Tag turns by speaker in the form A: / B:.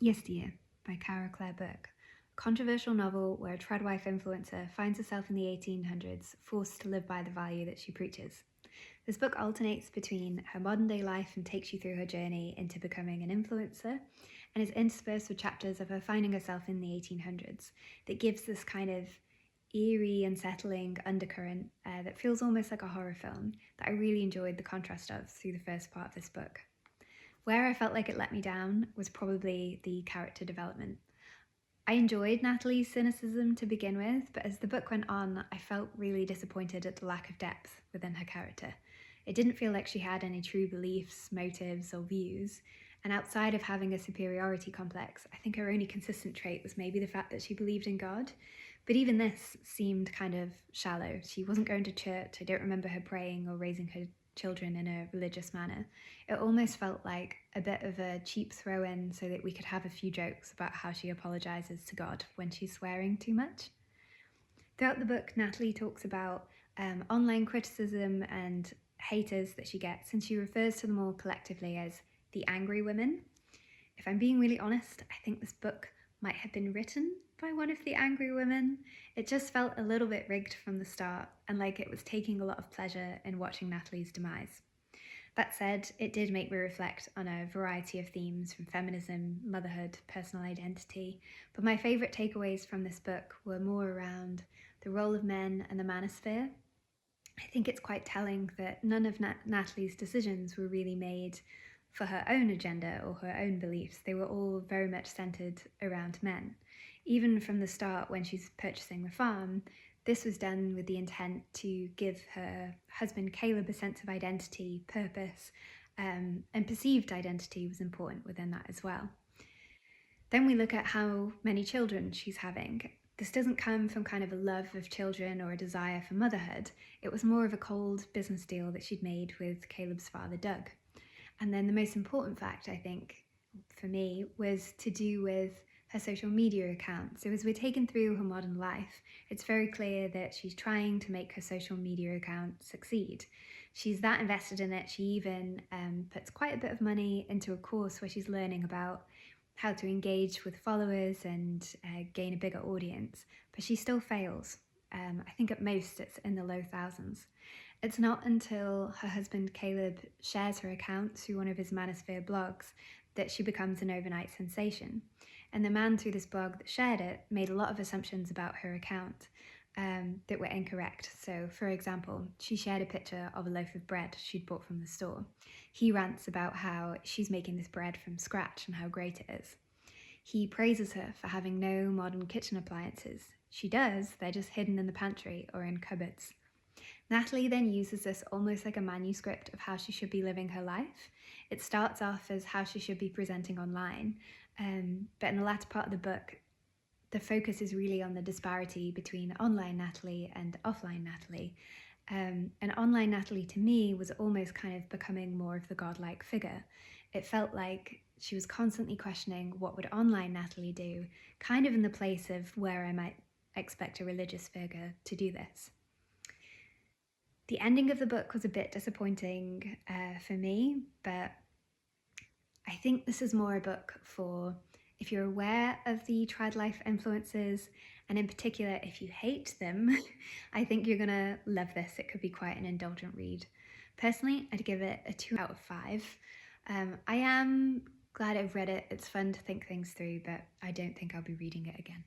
A: Yesteryear by Caro Burke, a controversial novel where a tradwife influencer finds herself in the 1800s forced to live by the value that she preaches. This book alternates between her modern day life and takes you through her journey into becoming an influencer, and is interspersed with chapters of her finding herself in the 1800s that gives this kind of eerie, unsettling undercurrent that feels almost like a horror film that I really enjoyed the contrast of through the first part of this book. Where I felt like it let me down was probably the character development. I enjoyed Natalie's cynicism to begin with, but as the book went on, I felt really disappointed at the lack of depth within her character. It didn't feel like she had any true beliefs, motives, or views, and outside of having a superiority complex, I think her only consistent trait was maybe the fact that she believed in God. But even this seemed kind of shallow. She wasn't going to church, I don't remember her praying or raising her children in a religious manner. It almost felt like a bit of a cheap throw-in so that we could have a few jokes about how she apologizes to God when she's swearing too much. Throughout the book, Natalie talks about online criticism and haters that she gets, and she refers to them all collectively as the angry women. If I'm being really honest, I think this book might have been written by one of the angry women. It just felt a little bit rigged from the start and like it was taking a lot of pleasure in watching Natalie's demise. That said, it did make me reflect on a variety of themes from feminism, motherhood, personal identity, but my favourite takeaways from this book were more around the role of men and the manosphere. I think it's quite telling that none of Natalie's decisions were really made for her own agenda or her own beliefs. They were all very much centred around men. Even from the start, when she's purchasing the farm, this was done with the intent to give her husband Caleb a sense of identity, purpose, and perceived identity was important within that as well. Then we look at how many children she's having. This doesn't come from kind of a love of children or a desire for motherhood. It was more of a cold business deal that she'd made with Caleb's father, Doug. And then the most important fact, I think, for me, was to do with her social media account. So as we're taken through her modern life, it's very clear that she's trying to make her social media account succeed. She's that invested in it, she even puts quite a bit of money into a course where she's learning about how to engage with followers and gain a bigger audience, but she still fails. I think at most it's in the low thousands. It's not until her husband Caleb shares her account through one of his manosphere blogs that she becomes an overnight sensation. And the man through this blog that shared it made a lot of assumptions about her account that were incorrect. So, for example, she shared a picture of a loaf of bread she'd bought from the store. He rants about how she's making this bread from scratch and how great it is. He praises her for having no modern kitchen appliances. She does, they're just hidden in the pantry or in cupboards. Natalie then uses this almost like a manuscript of how she should be living her life. It starts off as how she should be presenting online, but in the latter part of the book, the focus is really on the disparity between online Natalie and offline Natalie. And online Natalie, to me, was almost kind of becoming more of the godlike figure. It felt like she was constantly questioning what would online Natalie do, kind of in the place of where I might expect a religious figure to do this. The ending of the book was a bit disappointing for me, but I think this is more a book for if you're aware of the trad life influences, and in particular if you hate them. I think you're gonna love this. It could be quite an indulgent read. Personally, I'd give it a 2 out of 5. I am glad I've read it. It's fun to think things through, but I don't think I'll be reading it again.